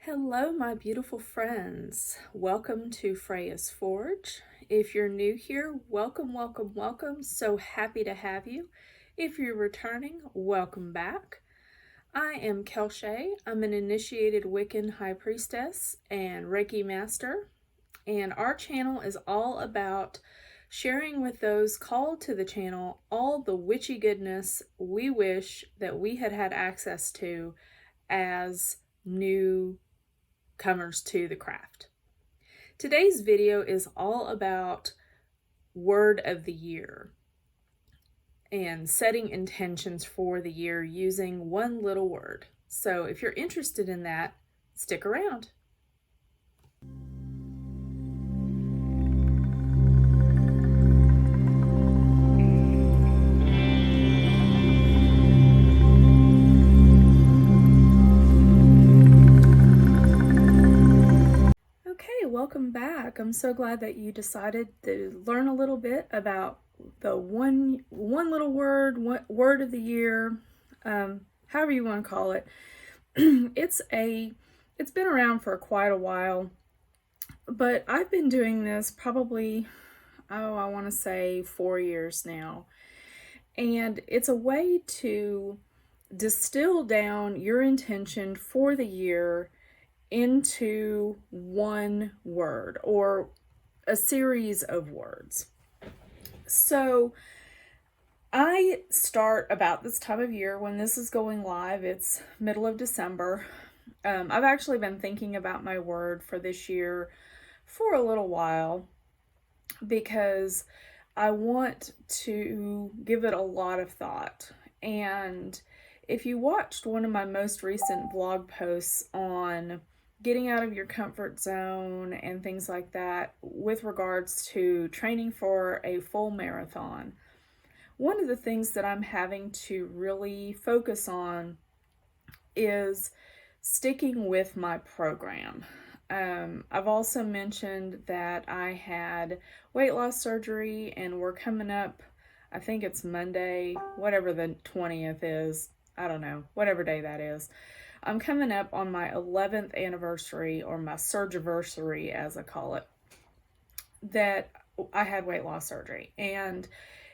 Hello, my beautiful friends. Welcome to Freya's Forge. If you're new here, welcome, welcome, welcome. So happy to have you. If you're returning, welcome back. I am Kelshay. I'm an initiated Wiccan High Priestess and Reiki Master, and our channel is all about sharing with those called to the channel all the witchy goodness we wish that we had had access to as new comers to the craft. Today's video is all about word of the year and setting intentions for the year using one little word. So if you're interested in that, stick around. Welcome back. I'm so glad that you decided to learn a little bit about the one little word, word of the year, however you want to call it. It's been around for quite a while, but I've been doing this probably, I want to say 4 years now. And it's a way to distill down your intention for the year into one word or a series of words. So I start about this time of year when this is going live. It's middle of December. I've actually been thinking about my word for this year for a little while because I want to give it a lot of thought. And if you watched one of my most recent vlog posts on getting out of your comfort zone and things like that with regards to training for a full marathon, one of the things that I'm having to really focus on is sticking with my program. I've also mentioned that I had weight loss surgery and we're coming up, I think it's Monday, whatever the 20th is, I don't know, whatever day that is. I'm coming up on my 11th anniversary, or my surgiversary as I call it, that I had weight loss surgery. And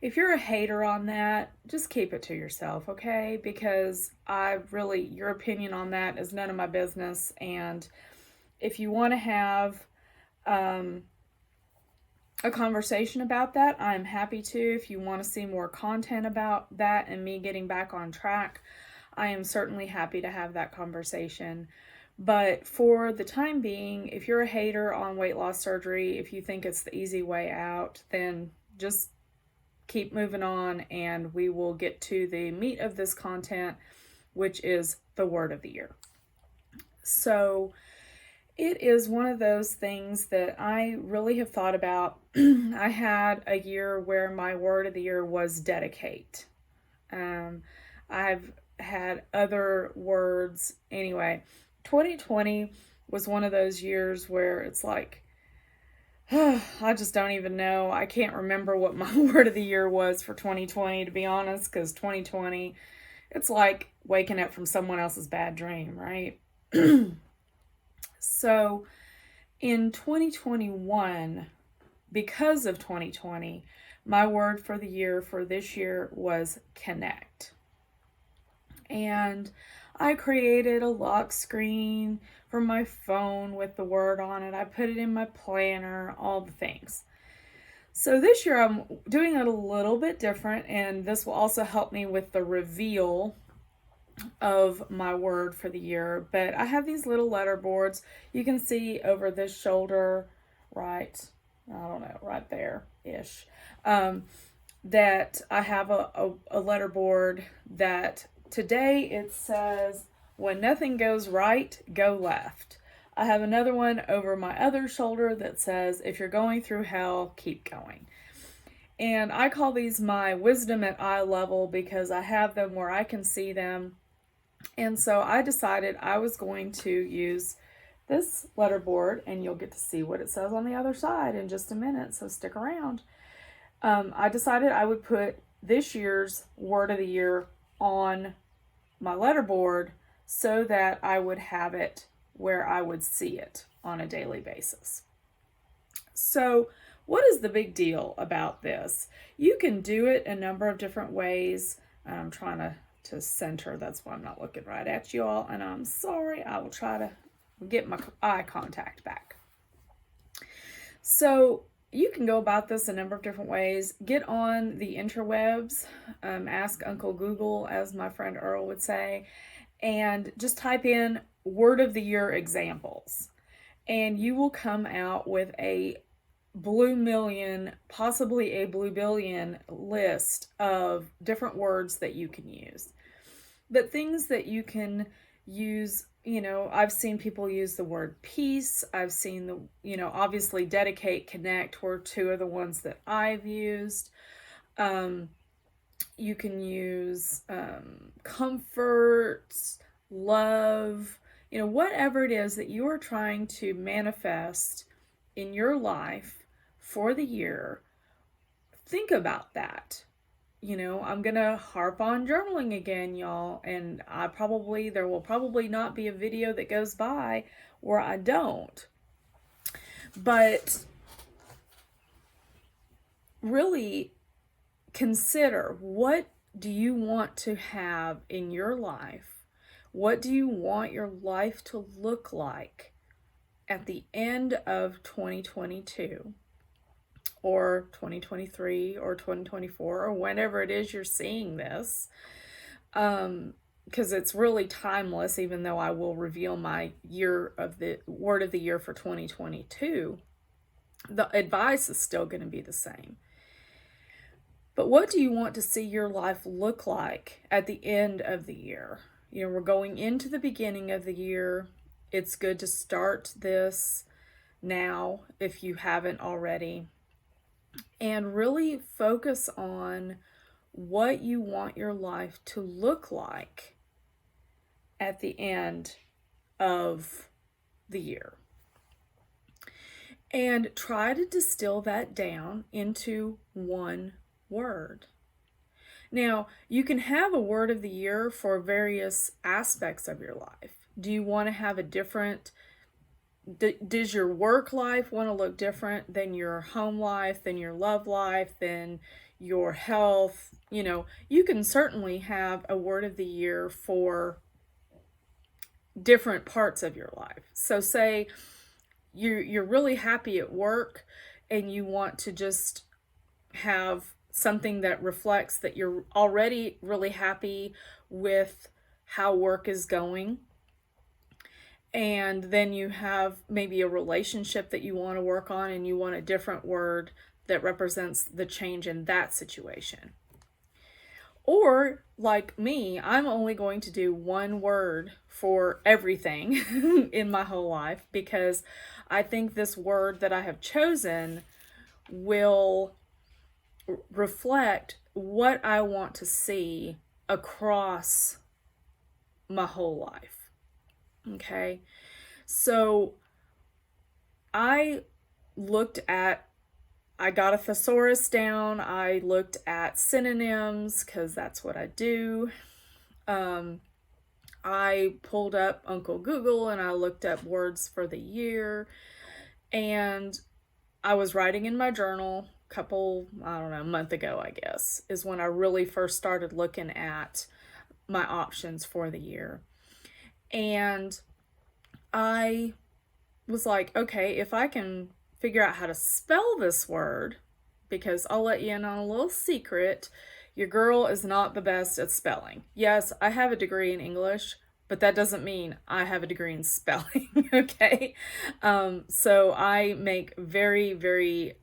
if you're a hater on that, just keep it to yourself, okay? Because your opinion on that is none of my business. And if you want to have a conversation about that, I'm happy to. If you want to see more content about that and me getting back on track, I am certainly happy to have that conversation. But for the time being, if you're a hater on weight loss surgery, if you think it's the easy way out, then just keep moving on and we will get to the meat of this content, which is the word of the year. So it is one of those things that I really have thought about. I had a year where my word of the year was dedicate. I've had other words. Anyway, 2020 was one of those years where it's like, I just don't even know. I can't remember what my word of the year was for 2020, to be honest, because 2020, it's like waking up from someone else's bad dream, right? So in 2021, because of 2020, my word for the year for this year was connect. And I created a lock screen for my phone with the word on it. I put it in my planner, all the things. So this year I'm doing it a little bit different, and this will also help me with the reveal of my word for the year. But I have these little letter boards. You can see over this shoulder, right, I don't know, right there-ish, that I have a letter board that today it says, when nothing goes right, go left. I have another one over my other shoulder that says, if you're going through hell, keep going. And I call these my wisdom at eye level because I have them where I can see them. And so I decided I was going to use this letter board, and you'll get to see what it says on the other side in just a minute, so stick around. I decided I would put this year's word of the year on my letterboard so that I would have it where I would see it on a daily basis. So what is the big deal about this? You can do it a number of different ways. I'm trying to center, that's why I'm not looking right at you all, and I'm sorry. I will try to get my eye contact back. So you can go about this a number of different ways. Get on the interwebs, ask Uncle Google, as my friend Earl would say, and just type in word of the year examples. And you will come out with a blue million, possibly a blue billion list of different words that you can use. But things that you can use, I've seen people use the word peace. I've seen obviously dedicate, connect were two of the ones that I've used. You can use comfort, love, whatever it is that you are trying to manifest in your life for the year. Think about that. I'm going to harp on journaling again, y'all, and there will probably not be a video that goes by where I don't. But really consider, what do you want to have in your life? What do you want your life to look like at the end of 2022? Or 2023 or 2024 or whenever it is you're seeing this, because it's really timeless. Even though I will reveal my word of the year for 2022, the advice is still going to be the same. But what do you want to see your life look like at the end of the year? We're going into the beginning of the year. It's good to start this now if you haven't already, and really focus on what you want your life to look like at the end of the year. And try to distill that down into one word. Now, you can have a word of the year for various aspects of your life. Do you want to have a different does your work life want to look different than your home life, than your love life, than your health? You can certainly have a word of the year for different parts of your life. So say you're really happy at work and you want to just have something that reflects that you're already really happy with how work is going. And then you have maybe a relationship that you want to work on and you want a different word that represents the change in that situation. Or like me, I'm only going to do one word for everything in my whole life, because I think this word that I have chosen will reflect what I want to see across my whole life. Okay, so I got a thesaurus down. I looked at synonyms because that's what I do. I pulled up Uncle Google and I looked up words for the year, and I was writing in my journal a month ago, I guess, is when I really first started looking at my options for the year. And I was like, okay, if I can figure out how to spell this word, because I'll let you in on a little secret, your girl is not the best at spelling. Yes, I have a degree in English, but that doesn't mean I have a degree in spelling, okay? So I make very, very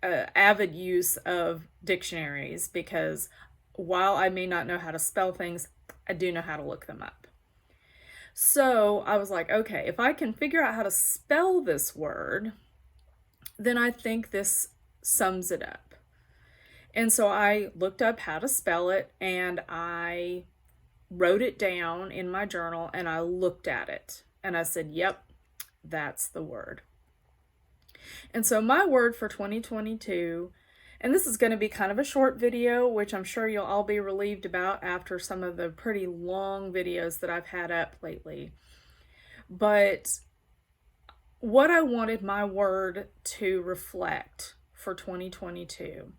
avid use of dictionaries, because while I may not know how to spell things, I do know how to look them up. So I was like, okay, if I can figure out how to spell this word, then I think this sums it up. And so I looked up how to spell it, and I wrote it down in my journal, and I looked at it and I said, yep, that's the word. And so my word for 2022, and this is going to be kind of a short video, which I'm sure you'll all be relieved about after some of the pretty long videos that I've had up lately. But what I wanted my word to reflect for 2022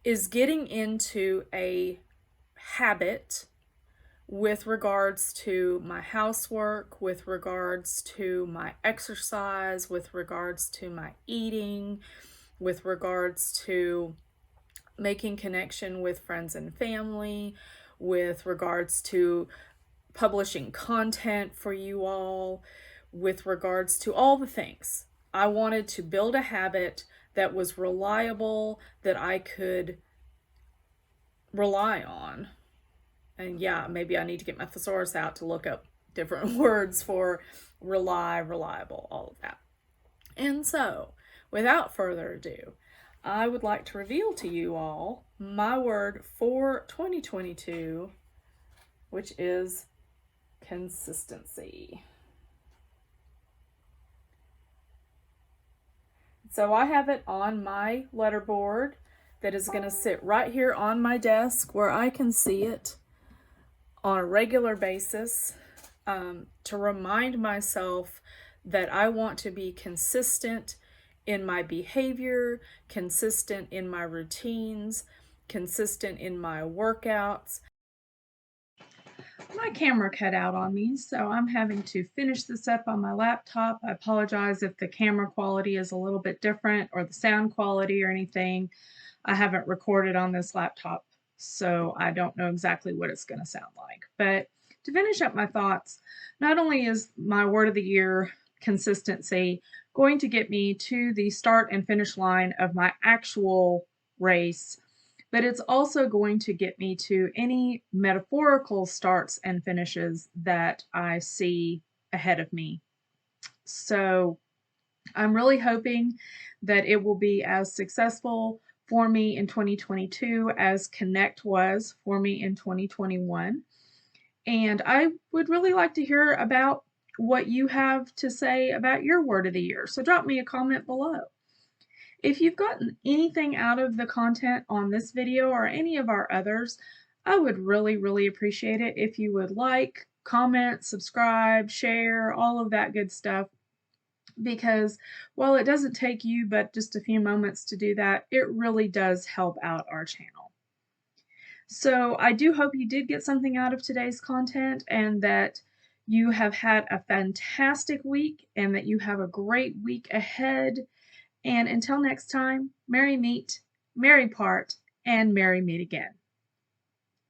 is getting into a habit with regards to my housework, with regards to my exercise, with regards to my eating, with regards to making connection with friends and family, with regards to publishing content for you all, with regards to all the things. I wanted to build a habit that was reliable, that I could rely on. And yeah, maybe I need to get my thesaurus out to look up different words for rely, reliable, all of that. And so, without further ado, I would like to reveal to you all my word for 2022, which is consistency. So I have it on my letterboard that is going to sit right here on my desk where I can see it on a regular basis, to remind myself that I want to be consistent in my behavior, consistent in my routines, consistent in my workouts. My camera cut out on me, so I'm having to finish this up on my laptop. I apologize if the camera quality is a little bit different or the sound quality or anything. I haven't recorded on this laptop, so I don't know exactly what it's going to sound like. But to finish up my thoughts, not only is my word of the year consistency going to get me to the start and finish line of my actual race, but it's also going to get me to any metaphorical starts and finishes that I see ahead of me. So I'm really hoping that it will be as successful for me in 2022 as Connect was for me in 2021. And I would really like to hear about what you have to say about your word of the year. So drop me a comment below. If you've gotten anything out of the content on this video or any of our others, I would really, really appreciate it if you would like, comment, subscribe, share, all of that good stuff. Because while it doesn't take you but just a few moments to do that, it really does help out our channel. So I do hope you did get something out of today's content and that you have had a fantastic week and that you have a great week ahead. And until next time, merry meet, merry part, and merry meet again.